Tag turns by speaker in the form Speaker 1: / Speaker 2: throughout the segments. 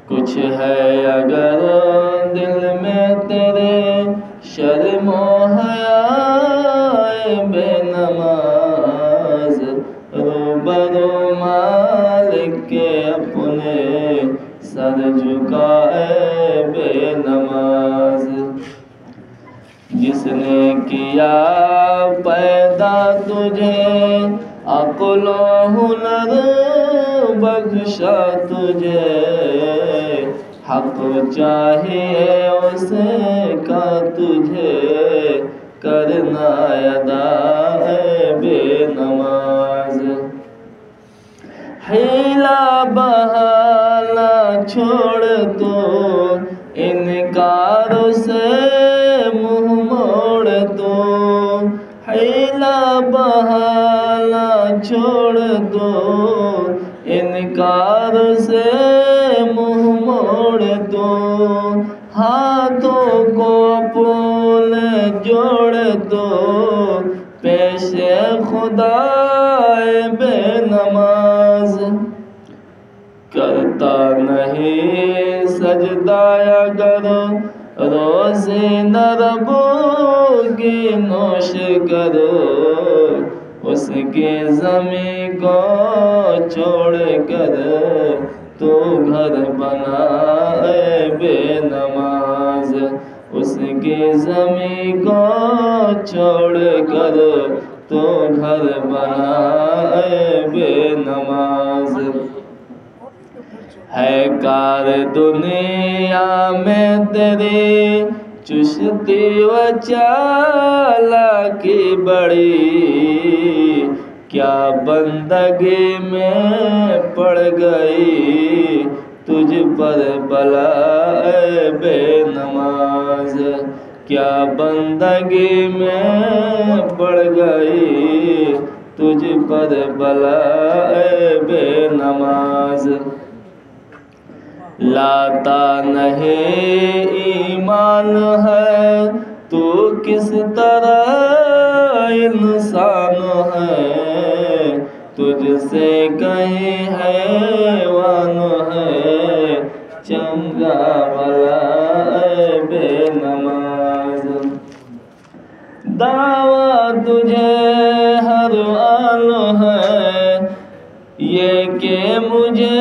Speaker 1: कुछ है अगर दिल में तेरे शर्मो हयाए बेनमाज, रूबरू मालिक के अपने सर झुकाए बेनमाज। जिसने किया पैदा तुझे अक़्ल हुनर बख्शा तुझे, हक़ चाहिए उसे का तुझे करना अदा बेनमाज। हीला बहाना छोड़ तो इनकार से मुँह मोड़ दो, हीला बहाना छोड़ दो इनकार से मुँह मोड़ दो। हाथों को अपने जोड़ दो पेशे खुदाए बेनमाज। करता नहीं सजदा अगर रोज़े नरबो की नोश करो, उसके ज़मीं को छोड़ कर तो घर बनाए बेनमाज, उसके ज़मीं को छोड़ कर तो घर बनाए बेनमाज। है कार दुनिया में तेरी चुस्ती व चालाकी बड़ी, क्या बंदगी में पड़ गई तुझ पर बलाए बेनमाज, क्या बंदगी में पड़ गई तुझ पर बलाए बेनमाज। लाता नहीं ईमान है तू किस तरह इंसान है, तुझसे कहीं हैवान है चंगा भला बेनमाज। दावा तुझे हर आन है ये कि मुझे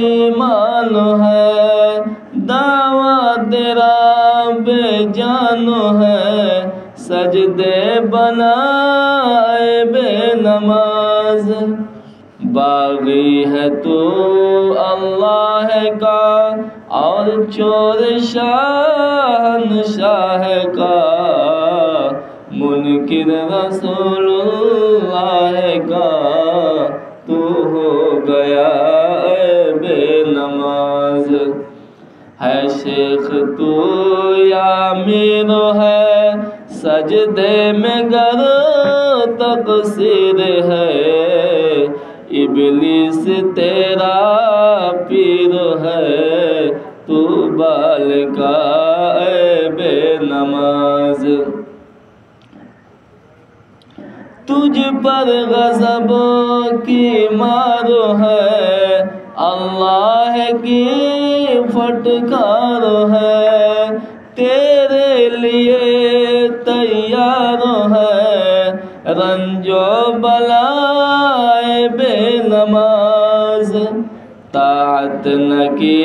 Speaker 1: ईमान है, दावा तेरा बेजान है सजदे बनाए बेनमाज। बागी है तू अल्लाह का और चोर शहंशाह का, मुनकिर रसूलुल्लाह का तू हो गया बेनमाज। है शेख तू या मीर है सजदे में गर तक़सीर है, इब्लीस तेरा पीर है तू बाल का बेनमाज। तुझ पर गज़ब की मार है अल्लाह की फटकार है, तेरे लिए तैयार है रंजो बलाए बेनमाज। ताअत न की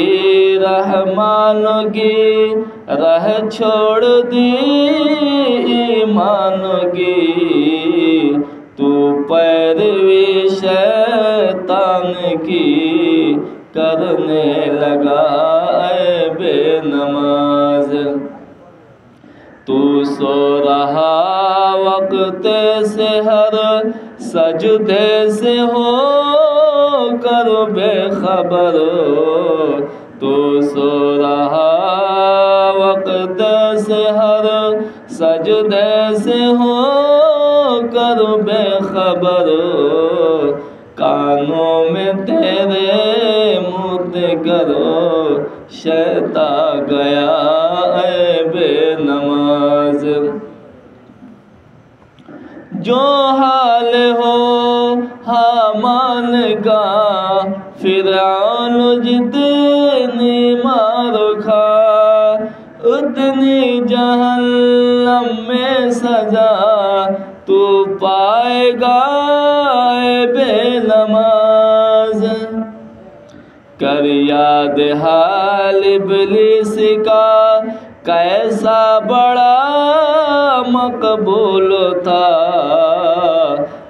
Speaker 1: रहमान की रह छोड़ दी ईमान की, तू पैरवी शैतान की करने लगा बेनमाज। तू सो रहा वक्त से हर सजदे से हो कर बेखबर, तू सो रहा वक्त से हर सजदे से हो कर बेखबर, कानों में तेरे मुद्दे करो शैता गया बेनमाज। जो हाल हो हामान का फिरौन जितनी मार खा उतनी जहन्नम में सजा तू पाएगा ऐ बेनमाज। कर याद हाल इब्लीस का कैसा बड़ा मकबूल था,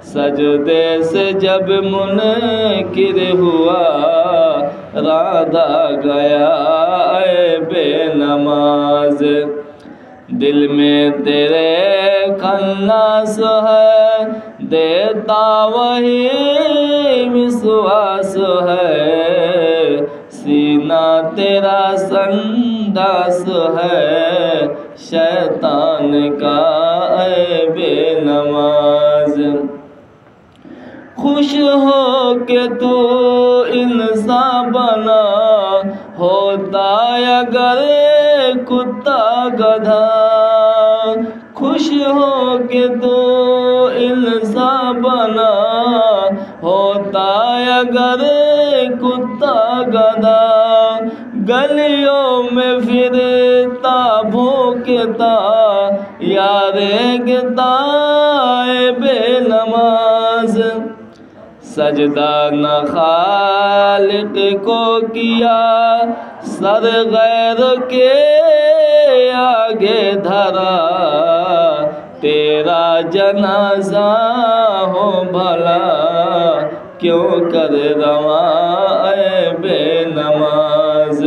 Speaker 1: सजदे से जब मुनकिर हुआ राधा गया ऐ बेनमाज। दिल में तेरे खन्नास है देता वही विश्वास है, सीना तेरा संडास है शैतान का ऐ बेनमाज। खुश हो के तू इंसान बना होता अगर कुत्ता गधा, खुश हो के तू इंसान बना होता अगर कुत्ता गधा, गलियों में फिरता भूखता यारेगता ऐ बेनमाज। सजदा न खालिक को किया सर गैर के आगे धरा, तेरा जनाजा हो भला क्यों कर रवा ऐ बेनमाज।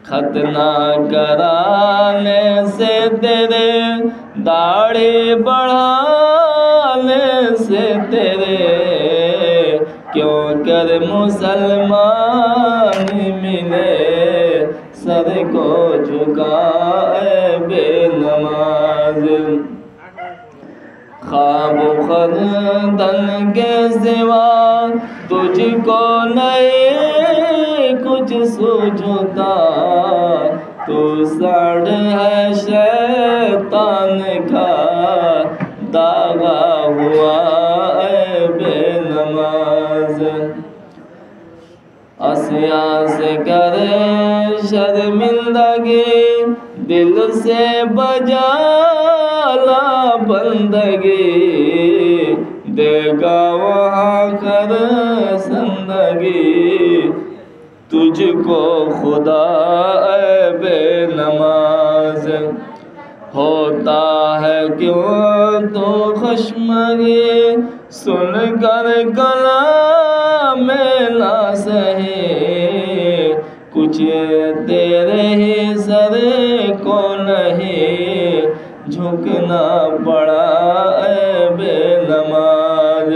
Speaker 1: खतना कराने से तेरे दाढ़ी बढ़ाने से तेरे क्यों कर मुसलमान मिले सर को झुकाए बेनमाज। ख्वाब खरदन के सिवा तुझको नहीं कुछ सूझता, तू साढ़ है शैतान का दागा हुआ ऐ बेनमाज। आसिया से करे शर्मिंदगी दिल से बजाला बंदगी, देगा वहाँ कर संदगी तुझको खुदा ऐ बेनमाज। होता है क्यों तो खश्मगी सुन कर कलाम में ना सहे, कुछ तेरे ही सर को नहीं झुकना पड़ा ऐ बेनमाज।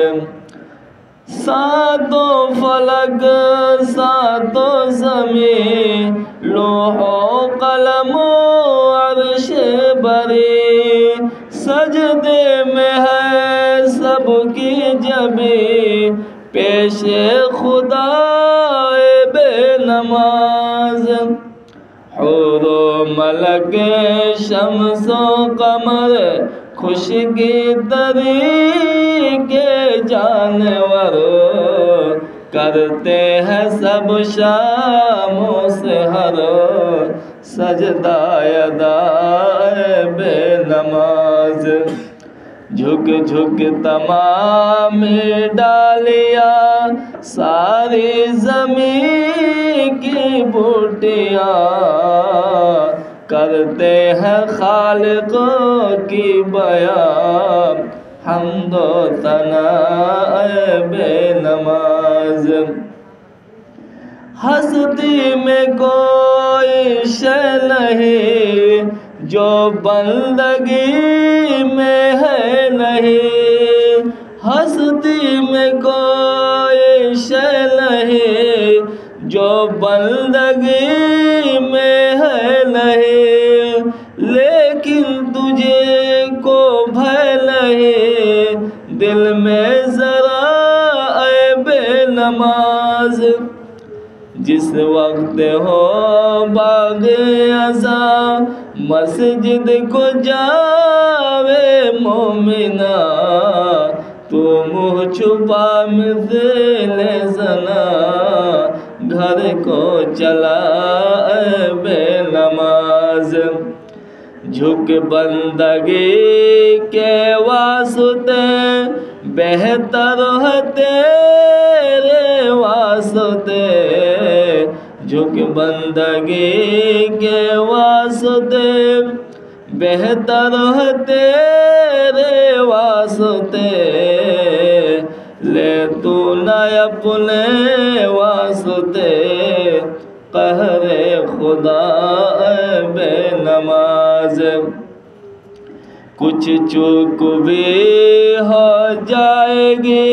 Speaker 1: सातों फलक सातों ज़मीं लोहो कलमो अर्श बरी, सजदे में है सबकी जबी पेशे खुदा ऐ बेनमाज। हुरो मलक शम्सो कमर खुशकी तरीके जानवर करते हैं सब शामों से हर सजदा अदा ऐ बेनमाज। झुक झुक तमाम डालिया सारी ज़मीं की बूटियाँ करते हैं खालिक की बयां हम्दो सना ऐ बेनमाज। हस्ती में कोई शय नहीं जो बंदगी में है नहीं, हस्ती में कोई शय नहीं जो बंदगी में है नहीं, लेकिन तुझे को भय नहीं दिल में जरा ऐ बेनमाज। जिस वक्त हो बाग़े अज़ा मस्जिद को जावे मोमिना, तू मुँह छुपा मिज़िल ज़ना घर को चला बेनमाज। झुक बंदगी के वास्ते बेहतर है तेरे वास्ते। झुक बंदगी के वास्ते बेहतर है तेरे वास्ते। ले तू न अपने वास्ते कहरे खुदा बेनमाज। कुछ चूक भी हो जाएगी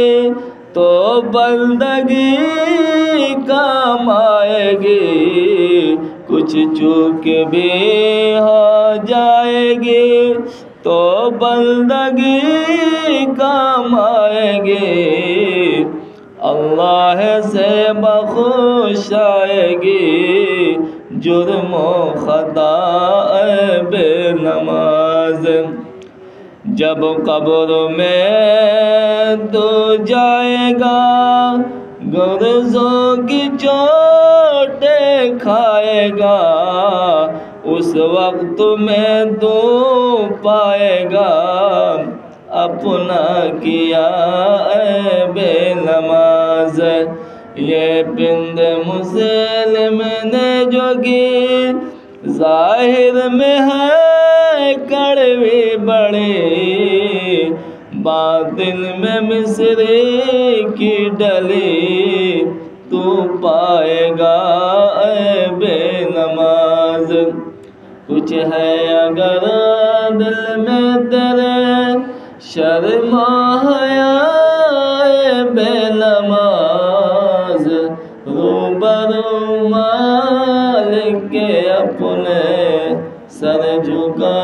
Speaker 1: तो बंदगी काम आएगी। कुछ चूक भी हो जाएगी तो बंदगी काम आएगी। अल्लाह से बख्श आएगी जुर्मो खता बेनमाज। जब कब्र में तू जाएगा गुर्जों की चोटें खाएगा। उस वक्त में तू पाएगा अपना किया बेनमाज। ये पिंड मुस्लिम ने जो की जाहिर में है कड़वी बड़ी, बातिन में मिस्री की डली तू पाएगा बेनमाज। कुछ है अगर दिल में तेरे शर्मा हया बेनमाज। रूबरू मालिक के अपने सर झुका